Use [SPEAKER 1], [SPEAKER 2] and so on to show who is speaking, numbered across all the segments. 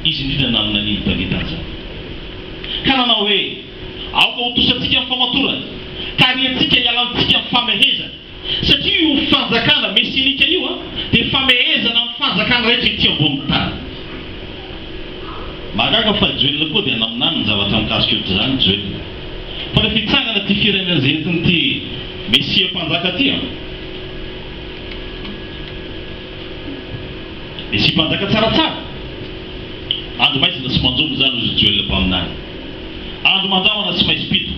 [SPEAKER 1] izy indrindra namina ny Davidy ka nanao hoe aoka hotosatsika amin'ny famatorana ka ariantsika hiala amintsika amin'ny famehezana satria io fanjakana mesianika io dia famehezana amin'ny fanjakana rehetra ety ambony tany. Mahagaga fa Joel koa dia naminany ny zavatra mikasika eo zany Joel. Fa rehefa hitsangana ty firenena zay entiny ty mesia mpanjaka ty mesia mpanjaka tsaratsara andro maizina sy manjomo zany ozy Joel mpaminany andro manjamana sy mainsy pito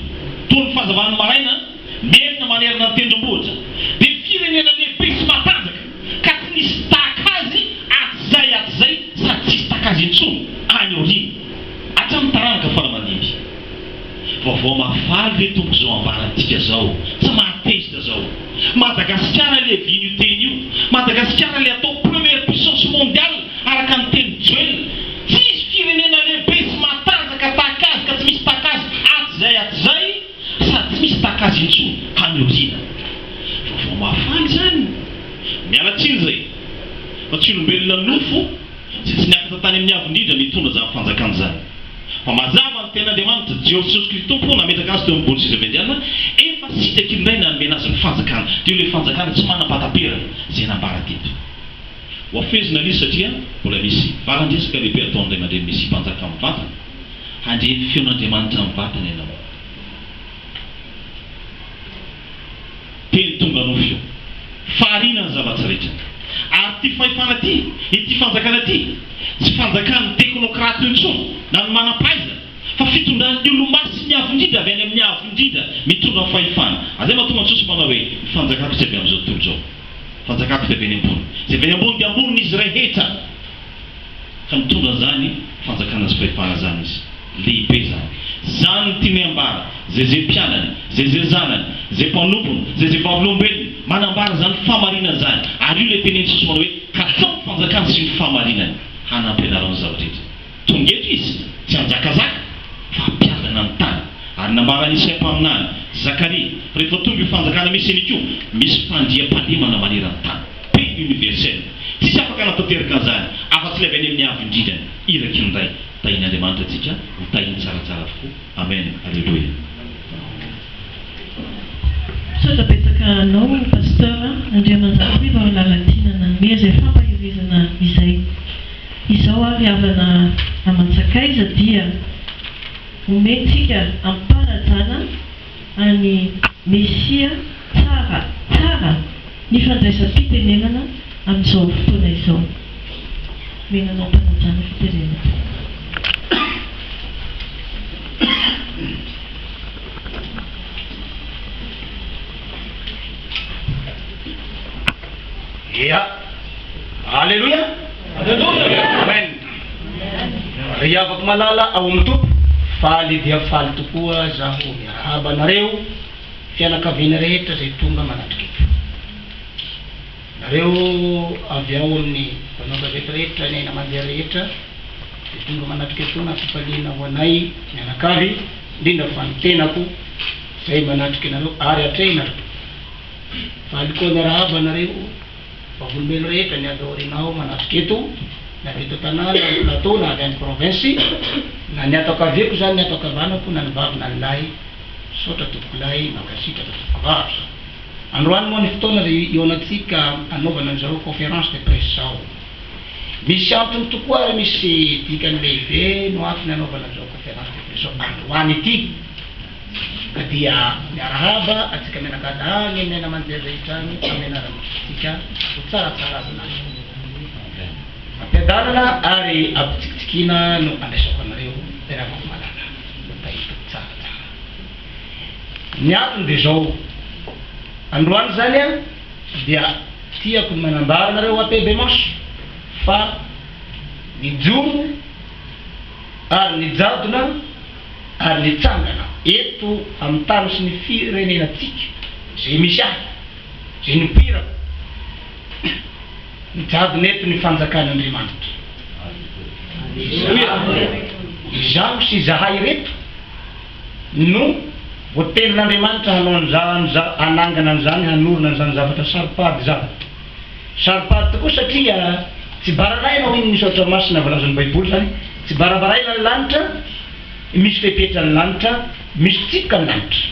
[SPEAKER 1] toy ny fahazavany maraina merina manerina ny tendrombohitra dia firenena lehibe sy matanjaka ka tsy nisy tahaka azy atyzay sady tsisy tahaka azy intsony any oriny hatramin'ny taranaka faramanimby. Vaovao mafaly ve tompo zao ambarantsika zao tsy mahatezitra zao. Madagasikara le vino teny io, Madagasikara le atao première puissance mondiale araka ny teny Joel. Tsisy firenena lehibe sy matanjaka tahaka azy ka tsy misy tahaka azy atyzay sady tsy misy tahaka azy intsony any orina. Vaovao mafaly zany. Miala tsiny zay fa tsy olombelona nofo sy tsy niakatra tany amin'ny avindrindra mitondra zany fanjakana zany. Fa mazava ny ten'Andriamanitra Jesosy Kristy tompo nametraka azy teo ambony seza vendiana efa sitraky indray nanome azy ny fanjakana dia le fanjakana tsy manam-patapera zay nambara teto. Hoafezina izy satria mbola misy varandresaka lehibe ataon'Andray aman-dreny misy mpanjaka amin'ny vatana handreny feon'Andriamanitra amin'ny vatana ianao. Teny tonga nofio farina ny zavatsy rehetra ary ty fahefana ity fanjakana ty tsy fanjakana teknokraty intsony na ny manam-pahaizana fa fitondran'ny olo-masy ny avindrindra avy any amin'ny avindrindra mitondra ny fahefana. Azay mahatonga antsosy manao hoe fanjakako tsy avy amin'izao tontolo zao, fanjakako tsy avy any ambony, zay avy any ambony dia ambony izy rehetra ka mitondra zany fanjakana sy fahefana zany izy lehibe zany. Zany tiany ambara zay mpianany zay zanany zay mpanompony zay vavolombelony manambara zany famarina zany ary io le teneny Jesosy manao hoe katao ny fanjakana sy ny famarinany hanampianarany zavatra rehetra. Tonga eto izy tsy anjakazaka fa ampiadana ny tany ary nambarany Isaia mpaminany Zakaria rehefa tonga io fanjakana mesianika io misy fandriam-pahalemana manerana ny tany pe universel tsisy afaka natateraka an'izany afa-tsy levy any amin'ny avindrindany iraky ny ray tahin'Andriamanitra antsika ho tahiny tsaratsara avokoa. Amen. Alleluia.
[SPEAKER 2] Sotra betsaka anao pasteur Andriamanjary vao lalatinana me zay fampahirizana izay. Izao ary havana aman-tsakaiza dia omentsika amparajana any Mesia tsara ny fandraisam-pitenenana amin'izao fotoana izao. Menanao amparajana fitenenana.
[SPEAKER 3] Ya, Alleluia. Amen. Ry avako malala ao amin'ny tompo faly dia faly tokoa zaho miarahaba anareo fianakaviana rehetra zay tonga manatrika eto. Nareo avy ao amin'ny mpanao-gazety rehetra ny aina mandeha rehetra zay tonga manatrika eto nampifaliana ho anay mianakavy indrindra fa ny tenako zay manatrika anareo ary atrehinareo. Faly koa miarahaba anareo vavolombelo rehetra ny adorinao manatrika eto na avy eto tanàna na plateau na avy any province na ny atao kaviako zany ny atao kavanako na ny vavy na ny lahy sotra tompokolahy makasitra tompokavavy. Androany moa ny fotoana eo anatsika anaovana an'izao conférence de presse zao. Misy antony tokoa ary misy dikany lehibe no antony anaovana an'izao conférence de presse zao androany ity ka dia miarahaba atsika menakadany amin'ny aina mandeha rehetra any amenarantsika ho tsaratsara azy ampiadalana ary ampitsikitsikina no andraisako anareo teravako malala tahita tsaratsara. Ny antony dia zao androany zany a dia tiako ny manambara nareo apebe maso fa ny jomo ary ny jadona ary ny tsangana eto amin'ny tany sy ny firenenatsika zay misy ahy zay nipira ny jadona eto ny fanjakan'Andriamanitra izaho sy zahay reto no voatelin'Andriamanitra hanao an'izany hanangana an'izany hanorona an'izany zavatra saripady zany saripady tokoa satria tsy baranainao iny misaotra masina valazan'ny baiboly zany tsy barabaraina ny lanitra, misy fepetra ny lanitra, misy fitsipika ny lanitra.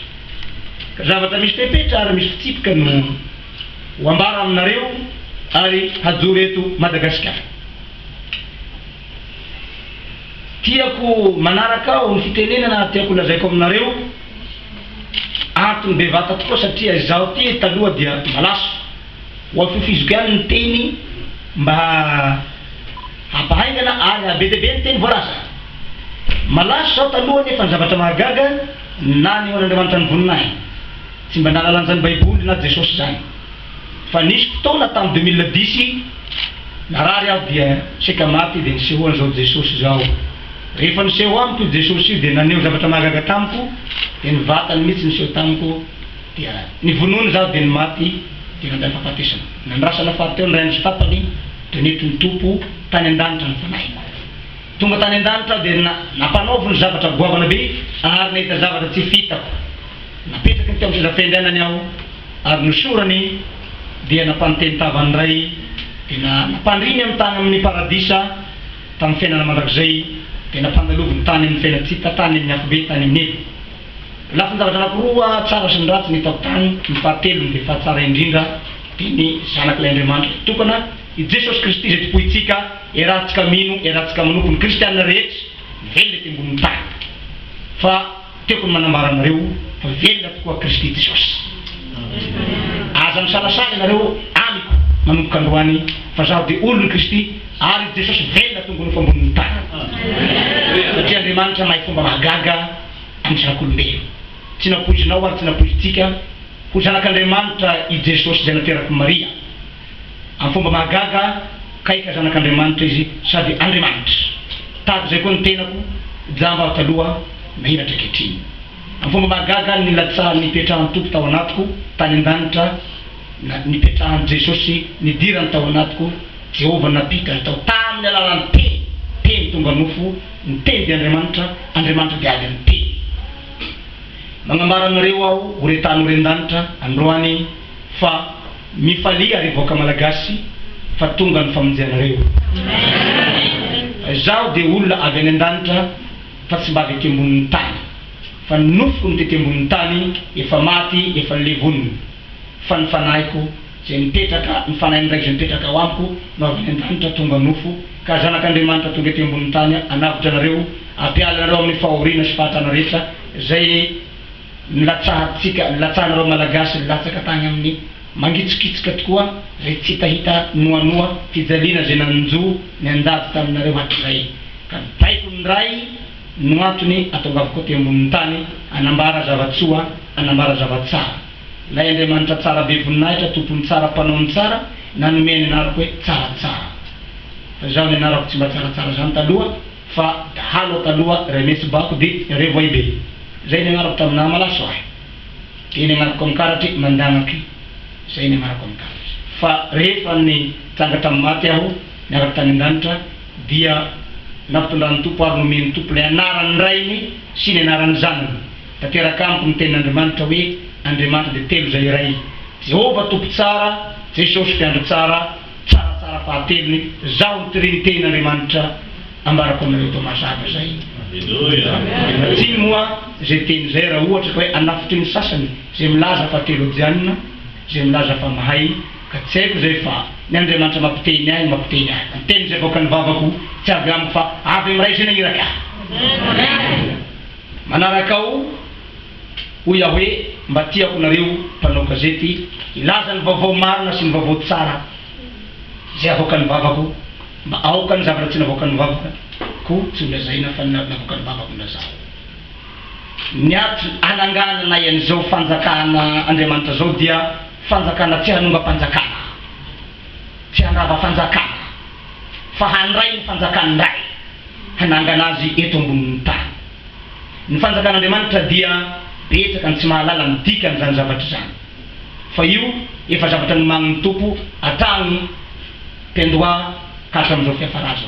[SPEAKER 3] Ka zavatra misy fepetra ary misy fitsipika no ho ambara aminareo ary hajoro eto Madagasikara. Tiako manaraka ao ny fitenenana tiako lazaiko aminareo antony bevata tokoa satria izaho ty taloha dia malaso ho afifiziko ihany ny teny mba hampahaingana ary be dia be ny teny voalaza. Malaso zao taloha nefa ny zavatra mahagaga na ny Andriamanitra ny voninahy tsy mba nalalan'izany baiboly na Jesosy zany. Fa nisy fotoana tamin'ny 2010 narary aho dia seka maty dia niseho an'izao Jesosy zao. Rehefa niseho amiko Jesosy io dia naneho zavatra mahagaga tamiko dia ny vatany mihitsy niseho tamiko dia nivonony zaho dia nimaty dia nandany fahafatesana. Nandrasana fahateo ny ray andro sy tapany dia nety ny tompo tany an-danitra ny fanahy. Tonga tany an-danitra dia nampanaovy ny zavatra goavana be ary nahita zavatra tsy fitako. Napetraka ny teo amin'ny sezafendrainany aho ary nosorany dia nampanonteny tavany ray dia nampandriny amin'ny tany amin'ny paradisa tamin'ny fiainana mandrakizay dia nampandalovy ny tany amin'ny fiaina tsy hita tany amin'ny hafa be tany amin'ny elo. Lafa ny zavatra anankiroa tsara sy ny ratsy ny hitako tany, ny fahatelony dia fahatsara indrindra dia ny zanak'ilay Andriamanitra tokana i Jesosy Kristy izay topoitsika iarahantsika mino iarahantsika manoko ny kristianina rehetra velona ty ambonin'ny tany. Fa tiako ny manambara anareo fa velona tokoa Kristy Jesosy. Aza misalasala ianareo amiko manomboka androany fa zaho dia olon'i Kristy ary Jesosy velona tongony fa ambonin'ny tany. Satria Andriamanitra mahay fomba mahagaga amin'ny zanak'olombelo. Tsy napoizinao ary tsy napoizitsika ho zanak'Andriamanitra i Jesosy izay naterako Maria. Amin'ny fomba mahagaga kaika zanak'Andriamanitra izy sady Andriamanitra. Tahaka izay koa ny tenako jamba aho taloha mahiratra ankehitriny. Amin'ny fomba mahagaga nilatsahan'ny nipetrahan'ny tompo tao anatiko tany an-danitra, nipetrahan'ny Jesosy nidirany tao anatiko, Jehovah napita tao tamin'ny alalan'ny teny tonga nofo, ny teny dia Andriamanitra, Andriamanitra dia ady amin'ny teny. Magnambara anareo aho horetany horen-danitra androany fa mifalia ary voaka malagasy fa tonga ny famonjeanareo. Zaho dia olona avy any an-danitra fa tsy mba avy aty ambonin'ny tany. Fa ny nofoko ny tety ambonin'ny tany efa maty efa nilevoniny. Fa ny fanahiko izay nipetraka ny fanahy ndraiky izay nipetraka ao amiko no avy any an-danitra tonga nofo ka zanak'Andriamanitra tonga ety ambonin'ny tany anavitra anareo ampiala anareo amin'ny fahoriana sy fahatrana rehetra zay nilatsahanareo malagasy nilatsaka tany amin'ny mangitsikitsika tokoa zay tsy hitahita noanoa fijaliana zay nanjo ny andady taminareo hatrizay. Ka baiko ny ray no antony atongavako ty ambonin'ny tany anambara zavatsoa anambara zavatsara. Lay Andriamanitra tsara be voninahitra tompony tsara mpanaony tsara nanome ny anarako hoe tsaratsara. Fa zaho ny anarako tsy mba tsaratsara zany taloha fa halo taloha remesy bako dia revoay be. Zay ny anarako taminahy malaso ahy. Dia ny anarako amikaratry mandanaky. Zay ny anarako amikaratry. Fa rehefa ny tsanga tamin'ny maty aho niaraka tany an-danitra dia nampitondran'ny tompo ary nomeny tompo ilay anaran'ny rainy sy ny anaran'ny zanany. Tanteraka amiko ny tenin'Andriamanitra hoe Andriamanitra dia telo zay iray. Jehovah tompo tsara, Jesosy mpiandro tsara, tsaratsara fahatelony. Zaho ny trinitenin'Andriamanitra ambarako aminareo to mazava zay. Tsy moa zay teny zay raha ohatra ka hoe anafitry ny sasany zay milaza fa teolojianina, zay milaza fa mahay ka tsy haiko zay fa ny Andriamanitra mampiteny ahy mampiteny ahy. Ny teny zay voaka ny vavako tsy avy amiko fa avy amiray zay nahiraka ahy. Manaraka ao hoy aho hoe mba tiako nareo mpanao gazety ilaza ny vaovao marina sy ny vaovao tsara zay avoaka ny vavako mba aoka ny zavatra tsy navoaka ny vavaka ko tsy olazaina fa navoaka ny vavako nazaho. Ny anangana na ian'izao fanjakana Andriamanitra zao dia fanjakana tsy hanonga-panjakana, tsy handrava fanjakana fa handray ny fanjakany ray hanangana azy eto ambonin'ny tany. Ny fanjakan'Andriamanitra dia betsaka ny tsy mahalala midika n'izany zavatra zany. Fa io efa zavatra ny magn'ny tompo atany mpiandoha ka hatramin'izao fiafaraza.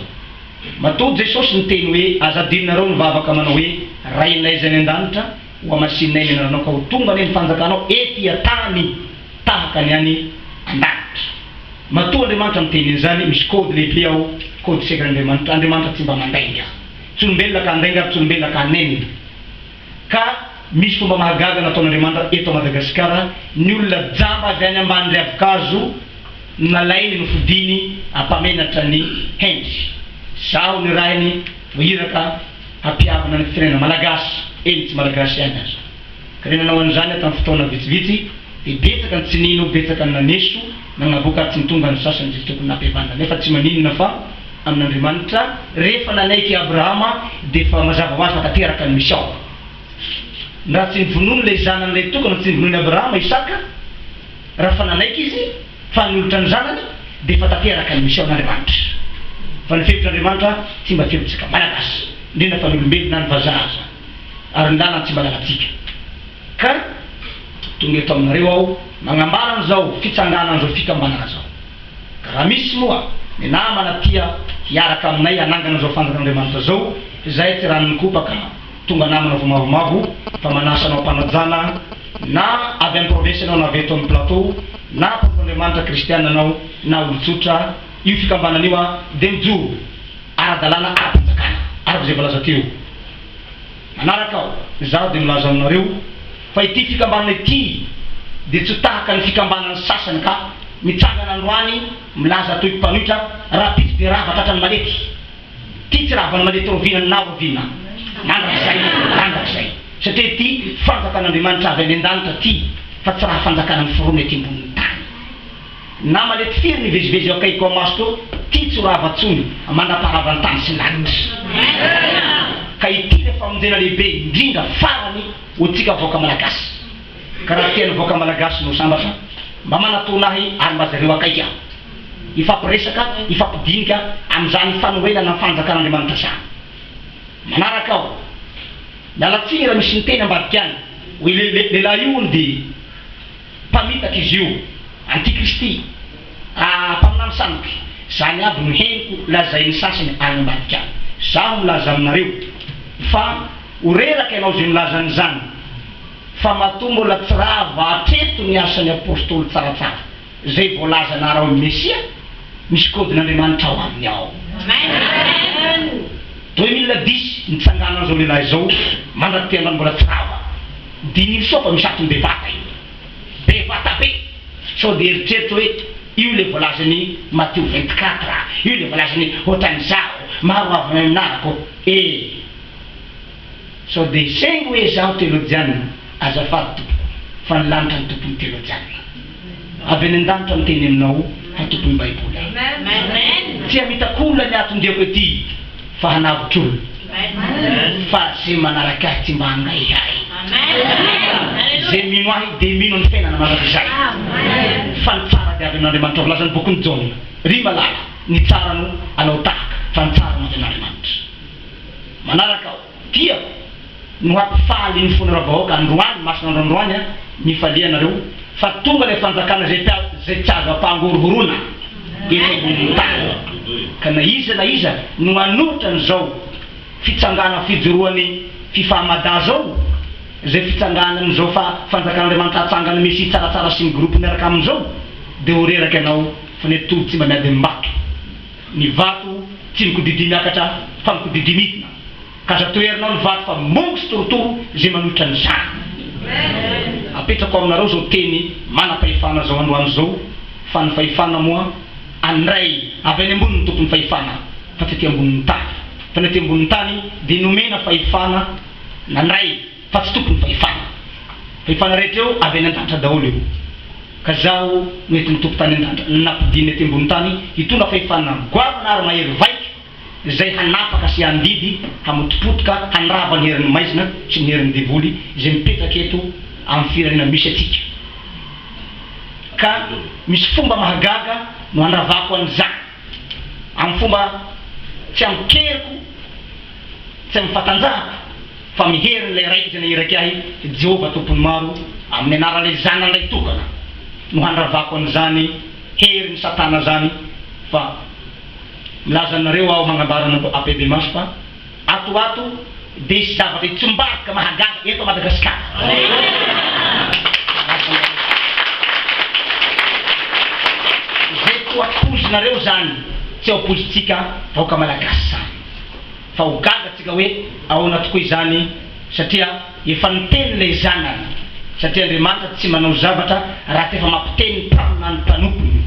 [SPEAKER 3] Matoa Jesosy ny teny hoe azadinareo ny vavaka manao hoe rainay zay ny an-danitra ho amasinay ny anarana ka ho tonga ny fanjakanao ety atany tahaka ny any an-danitra. Matoa Andriamanitra miteny an'izany misy kody lehibe ao, kody sekran'Andriamanitra. Andriamanitra tsy mba mandainga. tsolombelona ka andainga tsolombelona ka anenina ka misy fomba mahagaga nataon'Andriamanitra eto Madagasikara ny olona jamba avy any ambany ravikazo nalainy nofidiny ampamenatra ny hendry zaho ny rahiny vohiraka hampiavana ny firenena malagasy eny tsy malagasy ihany aza ka nanao an'izany tamin'ny fotoana vitsivitsy dia betsaka ny tsinino betsaka ny naneso nagnavoaka tsy nitonga ny sasany zay tokony nampiavana nefa tsy maninona fa amin'Andriamanitra rehefa nanaiky Abrahama dia fa mazava ho azy fa tanteraka ny misao raha tsy nivonono ilay zanany ilay tokana tsy nivonono Abrahama Isaka raha fa nanaiky izy fa niolotra ny zanany dia fa tanteraka ny misao n'Andriamanitra fa ny fevitr'Andriamanitra tsy mba fevitsika malagasy indrindra fa ny olombelona ny vazaza ary ny lalany tsy mba lalatsika ka tonga eto aminareo aho magnambara an'izao fitsanganana an'izao fikambanana zao ka raha misy moa ny namana tia hiaraka aminay anangana an'izao fanjakan'Andriamanitra zao izay tsy ranony kopaka tonga namana vo mavomavo fa manasanao mpanajana na avy amin'ny province anao na avy eto amin'ny plateau na mpampan'Andriamanitra kristiana anao na olotsotra io fikambanana io dia mijoro ara-dalàna ara-panjakana araka zay voalaza teo manaraka ao zaho dia milaza aminareo fa ity fikambanana ity dia tsy tahaka ny fikambanana sasany ka mitsangana androany milaza toy mpanohitra raha pisy dia rava tratrany malety ty tsy ravany malety rovina na rovina mandrakizay satria ty fanjakan'Andriamanitra avy any an-danitra ty fa tsy raha fanjakana ny forony ety ambonin'ny tany na malety firy ny vezivezy akaiko amaso to ty tsy ravatsony mandraparavany tany sy lanitra ka ity le famonjena lehibe indrindra farany ho tsika voaka malagasy ka raha tiany voaka malagasy no sambatra mba manatonahy ary mba zareo akaiky aho ifampiresaka ifampidinika amin'izany fanorenana ny fanjakan'Andriamanitra zany manaraka ao mialatsiny raha misy niteny ambadika any hoe lehilahy io ny dia mpamitaka izy io antikristy mpaminany sanoky zany aby no henoko lazainy sasany any ambadika any zaho milaza aminareo fa horeraka ianao zay milaza an'izany fa matoa mbola tsy raha vatreto ny asan'ny apôstôly tsaratsara zay voalaza anarao Mesia misy kodin'Andriamanitra ao aminy ao 2010 nitsangana an'izao lehilahy zao mandraky-pianany mbola tsy rava dininy soa fa misatony bevata be sao dia eritreritro hoe io le voalazany Matteo 24 io le voalazany ohatran'izao maro avy aminarako sao dia saingy hoe zaho teolojiana azafady tompoko fa ny lanitra ny tompony teolojiana avy any an-danitra miteny aminao fa tompony baiboly tsy hamitakola ny atondiako ety fa hanavitr'olo fa zay manaraka ahy tsy mba hangaihay zay mino ahy dia mino ny fiainana manaraka izay fa ny tsara dia avy amin'Andriamanitra volazany bokony Jaona ry malala ny tsara no anao tahaka fa ny tsara no avy amin'Andriamanitra manaraka ao tiako no hampifaly ny fonana vahoaka androany masina androany mifalianareo fa tonga ilay fanjakana zay tsy azo ampahangorohorona eto ambonin'ny tany ka na iza no manolotra n'izao fitsangana fijoroany fifahamada zao zay fitsangana n'izao fa fanjakan'Andriamanitra atsangana Mesia tsaratsara sy ny groupe miaraka amin'izao dia ho reraka ianao fa ny atody tsy mba miady mimbato ny vato tsy mikodidi miakatra fa mikodidi mitona ka za toerinao ny vato fa mongo sy torotoro zay manolotra ny zany apetrako aminareo zao teny manam-pahefana zao androany zao fa ny fahefana moa andray avy any ambony ny tompony fahefana fa tsy aty ambonin'ny tany fa ny aty ambonin'ny tany dia nomena fahefana nandray fa tsy tompony fahefana rehetra eo avy any an-danitra daholo eo ka zaho mety ny tompo tany an-danitra nampidiny aty ambonin'ny tany hitondra fahefana goavana ary mahery vaika zay hanapaka sy handidy hamotipotika hanrava ny herin'ny maizina sy ny herin'ny devoly zay mipetraka eto amin'ny firenena misy atsika ka misy fomba mahagaga no handravako an'izany amin'ny fomba tsy amikeriko tsy mifatanjahako fa miherin'ilay raiky zay nahiraky ahy Jehovah tompony maro amin'ny anaran'ilay zanan'ilay tokana no handravako an'izany herin'ny satana zany fa milaza anareo aho magnambarana apebe maso fa atoato dia isy zavatra tsombarika mahagaga eto Madagasikara zay toapozinareo zany tsy aopozitsika vahoaka malagasy zany fa ho gaga tsika hoe ahoana tokoa izany satria efa niteny ilay zanany satria Andriamanitra tsy manao zavatra raha efa mampiteny mpaminany mpanompony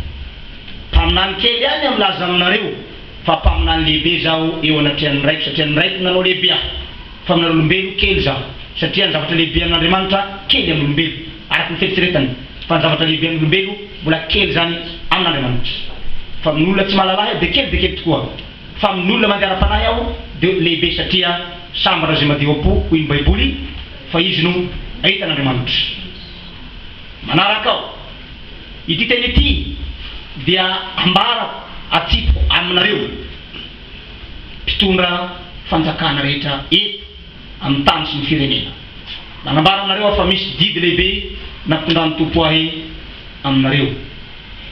[SPEAKER 3] mpaminany kely ihany milaza aminareo fa mpaminany lehibe zaho eo anatrehany raiko satria ny raiko nanao lehibe aho fa amin'ny olombelo kely zaho satria ny zavatra lehibe amin'Andriamanitra kely amin'ny olombelo araky ny fieritseretany fa ny zavatra lehibe amin'ny olombelo mbola kely zany amin'Andriamanitra fa amin'ny olona tsy mahalala dia kely tokoa fa amin'ny olona mandeha ara-panahy aho dia lehibe satria samby raha zay madio apo hoy ny baiboly fa izy no ahitan'Andriamanitra manaraka ao ity teny ity dia ambara atsipoko aminareo mpitondra fanjakana rehetra eto amin'ny tany sy ny firenena manambara aminareo fa misy didy lehibe nampitondran'ny tompo ahy aminareo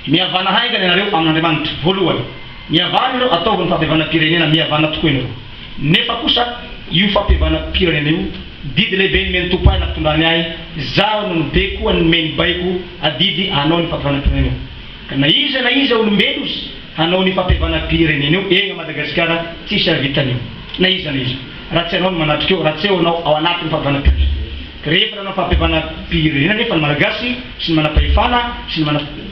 [SPEAKER 3] mihavana haingana ianareo amin'Andriamanitra voalohany mihavana ireo ataovy ny fampihavanam-pirenena mihavana tokoa ianareo nefa kosa io fampihavanam-pirenena io didy lehibe nomeny tompo ahy nampitondrany ahy zaho no be koa nomeny baiko adidy hanao ny fampihavanam-pirenena ka na iza olombelo izy hanao ny fampihavanam-pirenena io egna Madagasikara tsisy avitan'io na iza raha tsy anao ny manatrika eo raha tsy eo anao ao anatin'ny fampihavanam-pirenena rehefa nanao fampihavanam-pirenena nefa ny malagasy sy ny manam-pahefana sy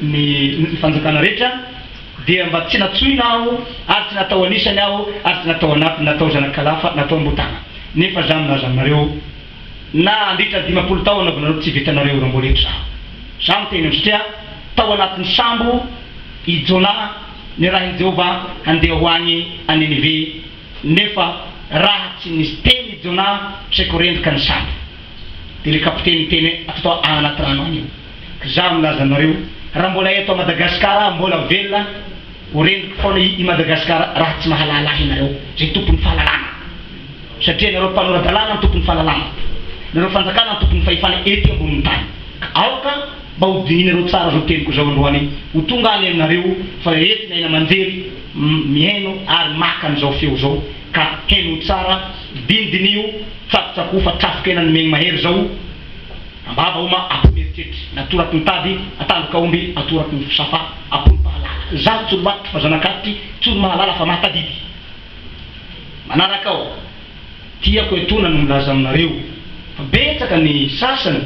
[SPEAKER 3] ny fanjakana rehetra dia mba tsy natsoina aho ary tsy natao anisany aho ary tsy natao anapiny natao zanakalafa natao ambotana nefa za milaza aminareo na andritra 50 taona vao nareo tsy vitanareo raha mbola eto za miteny satria tao anatin'ny sambo i Jona ny raha Jehova handeha ho agny a Ninive nefa raha tsy nisy teny Jona saiko rendrika ny sambo dia le kapiteny teny atao anaty rano any io ka za milaza aminareo raha mbola eto a Madagasikara mbola velona ho rendrika foana i Madagasikara raha tsy mahalala ianareo zay tompony fahalalana satria nareo mpanoran-dalàna ny tompony fahalalana nareo fanjakana ny tompony fahefana ety ambonin'ny tany ka aoka mba ho dinareo tsara zao teniko zao androany ho tonga any aminareo fa ety na ina manjery mihaino ary maka an'izao feo zao ka haino tsara dindinio tsakotsakoa fa trafika ny megny mahery zao ambava oma apomeritretry natoraky ny tady atandoka omby atoraky ny safa apony mahalala zaho tsy olomatry fa zanakatry tsy olo mahalala fa mahatadidy manaraka ao tiako etona no milaza aminareo fa betsaka ny sasany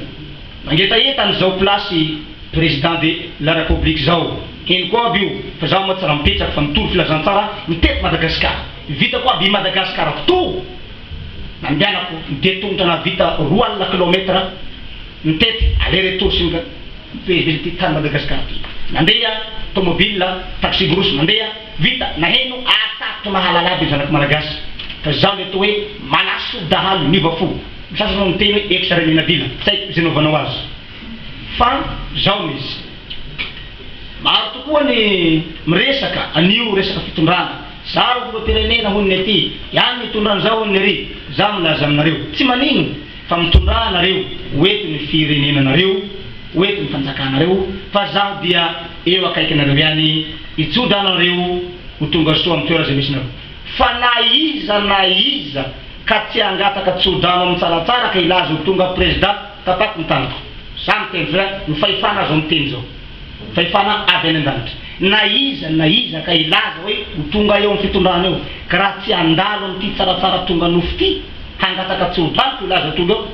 [SPEAKER 3] mangetaeta an'izao plasy président de la république zao eny koa aby io fa zaho moa tsara mipetraka fa mitory filazantsara mitety Madagasikara vita koa aby Madagasikara to nandehanako mitety tongotra na vita 2 kilometra mitety aller retour sy ny tany Madagasikara nandeha tomobile taxi grosse nandeha vita naheno atakotra mahalala aby zanaky malagasy fa zaho le to hoe malaso dahalo niva fo sasa no miteny hoe exarenena bila tsaiko zay novanao azy fa zaho izy maro tokoa ny miresaka anio resaka fitondrana zaho filopirenena honiny aty ihany mitondrana zao honiny ary zaho milaza aminareo tsy manino fa mitondranareo hoeto ny firenenanareo hoeto ny fanjakanareo fa zaho dia eo akaiky nareo ihany ijodranareo ho tonga soa amin'ny toera zay misy nareo fa na iza ka tsy angataka tsodrano amin'ny tsaratsara ka ilaza ho tonga président tapako ny tanako za miteny fa ny fahefana azo miteny zao fahefana avy any an-danitra na iza ka ilaza hoe ho tonga eo amin'ny fitondrana eo ka raha tsy andalo amin'ity tsaratsara tonga nofo ty hangataka tsodrano ko ilaza tonga eo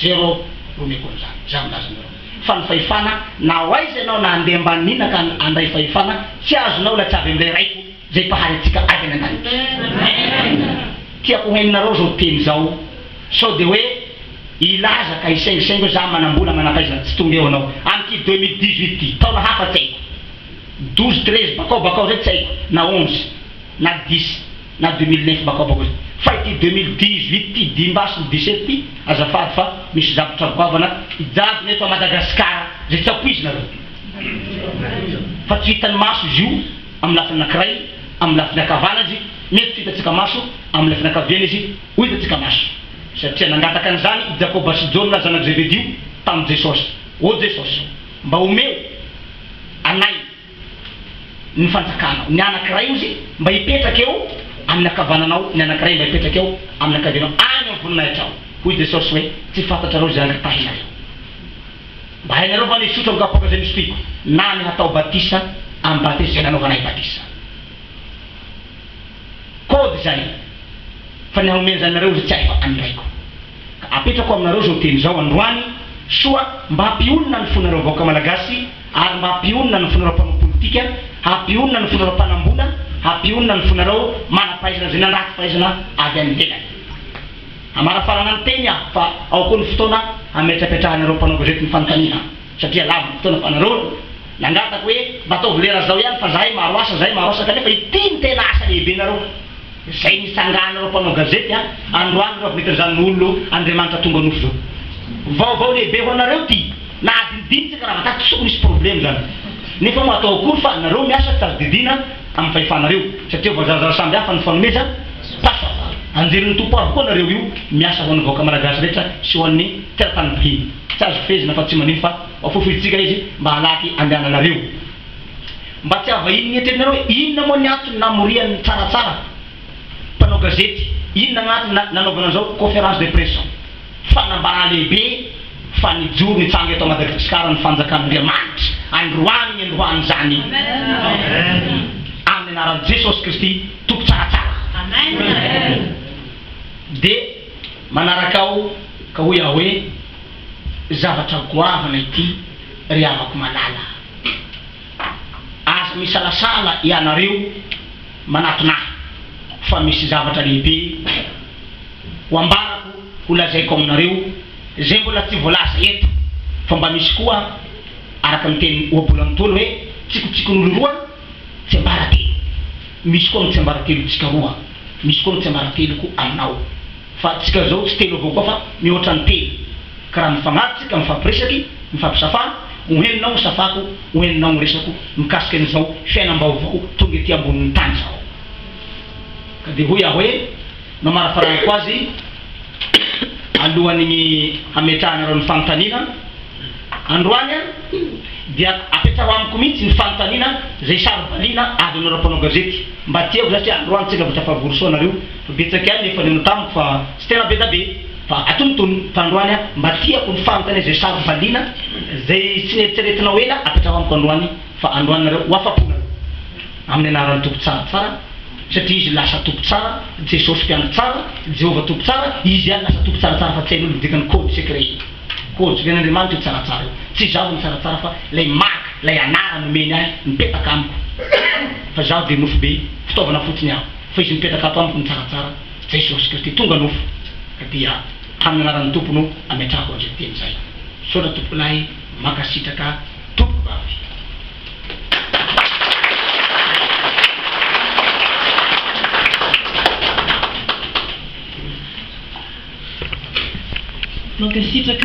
[SPEAKER 3] zéro romeko an'izany za milaza nareo fa ny fahefana na hoaiza ianao na andeha ambaninina ka andray fahefana tsy azonao la tsy avy am'ilay raiko zay pahary atsika avy any an-danitra tiako henonareo zao teny zao sao de hoe ilaza ka isengisengy za manambola manakaiza tsy tonga eo anao am'ty 2018 ty taona hafa tsy haiko 12 13 bakao zay tsy haiko na 11 na 10 na 2009 bakao fa ity 2018 ty dimbasy 17 ty azafady fa misy zavatra bavana ijaby neto a Madagasikara zay tsy apoizinareo fa tsy hitany maso izy io amin'ny lafiny anankiray amin'ny lafiny akavanazy mety tsy hitatsika maso amin'ny lafiny akaviany izy ho hitatsika maso satria nangataka an'izany Jacob sy John zanak Zebedio tamin'ny Jesosy o Jesosy mba omeo anay ny fanjakana ny anankiray izy mba hipetraka eo amin'ny akavananao ny anankiray mba hipetraka eo amin'ny akavianao any amin'ny voninahitra ao hoy Jesosy hoe tsy fantatrareo zay anatahinareo mba hainareo fa nisotra mikapaka zay misy tiko na ny hatao batisa amin'ny batisa zay nanaovanay batisa kody zay fa ny hanomezanareo zay tsy hay fa andraiko ka apetrako aminareo zao teny zao androany soa mba hampionona ny fonareo vahoaka malagasy ary mba hampionona ny fonareo mpanao politika hampionona ny fonareo mpanambola hampionona ny fonareo manampahaizana zay nandraty fahaizana avy any helany amarafarana ny teny aho fa ao koa ny fotoana ametrapetrahanareo mpanao gazety ny fanontaniana satria lava ny fotoana fa nareo nangatako hoe mba ataovy lera zao ihany fa zahay maro asa kanefa ity ny tena asa lehibe nareo zay nisanganareo mpanao gazety androany reo avinetan'izany olo Andriamanitra tonga nofo zao vaovao lehibe ho anareo ty na adinidinitsika raha vataky tsy sokony misy problème zany nefa mo atao akory fa nareo miasa tsy azo didina amin'ny fahefanareo satria voazarazara samby hafa ny fanomeza pasa anjerin'ny tompo avy koa nareo io miasa ho an'ny vahoaka malagasy rehetra sy ho an'ny teratany bahiny tsy azo fezina fa tsy manino fa afofitsika izy mba halaky andehananareo mba tsy avahiny etrenareo inona moa ny antony namorian'ny tsaratsara mpanao gazety inona gn'antony nanaovana zao conférence de presse fanambara lehibe fa nijoro nitsanga eto Madagasikara ny fanjakan'Andriamanitra androany zany amin'ny anaran'i Jesosy Kristy toko tsaratsara de manaraka ao ka hoe aho hoe zavatra goavana ity ry avako malala aza misalasala ianareo manatona fa misy zavatra lehibe ho ambarako ho lazaiko aminareo zay mbola tsy voalaza eto fa mba misy koa araka ny teny oabolan'tolo hoe tsikotsikon'olo roa tsy ambaratelo misy koa ny tsy ambaratelo tsika roa misy koa ny tsy ambaratelo ko aminao fa tsika zao tsy telo avao koa fa mihoatra ny telo ka raha mifagnaty mifampiresaky mifampisafà oheninao ny safako oheninao ny resako mikasika an'izao fiainam-baovao tonga ety ambonin'ny tany zao ka de hoy aho hoe mamarafaranako azy alohan'ny hametrahanareo ny fanontaniana androany dia apetraho amiko mihitsy ny fanontaniana zay sarivaliana avy anareo mpanao gazety mba tiako satria androany tsika vao tafavorosoa nareo fa betsaka ihany nefa neno tamiko fa tsy tena be da be fa atonotony fa androany mba tiako ny fanontaniana zay sarivaliana zay tsy neritreretinao ela apetraho amiko androany fa androany nareo hoafaponareo amin'ny anaran'ny tompo tsaratsara satria izy lasa tompo tsara Jesosy mpiandro tsara Jehova tompo tsara izy ihany lasa tompo tsaratsara fa tsy hain'olo dikany code secret code secret'Andriamanitra io tsaratsara io tsy zaho ny tsaratsara fa lay maka lay anara nomeny ahy mipetaka amiko fa zaho de nofo be fitaovana fotsiny aho fa izy mipetaka ato amiko ny tsaratsara Jesosy Kristy tonga nofo ka dia amin'ny anaran'ny tompo no ametrahako an'izay teny zay sotra tompo lahy makasitraka tompo vavy
[SPEAKER 2] Makasitraka